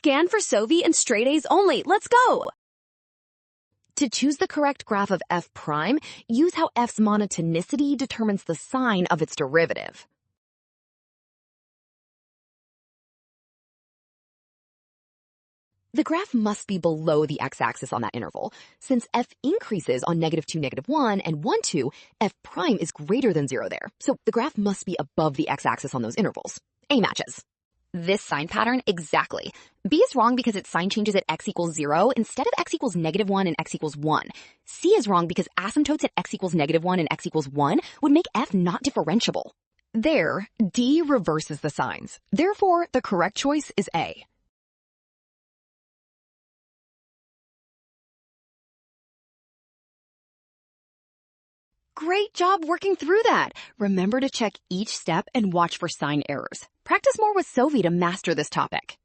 Scan for Sovi and straight A's only. Let's go! To choose the correct graph of f prime, use how f's monotonicity determines the sign of its derivative. The graph must be below the x-axis on that interval. Since f increases on -2, -1, and 1, 2, f prime is greater than 0 there. So the graph must be above the x-axis on those intervals. A matches. This sign pattern, exactly. B is wrong because its sign changes at x equals 0 instead of x equals -1 and x equals 1. C is wrong because asymptotes at x equals -1 and x equals 1 would make f not differentiable. There, D reverses the signs. Therefore, the correct choice is A. Great job working through that. Remember to check each step and watch for sign errors. Practice more with Sovi to master this topic.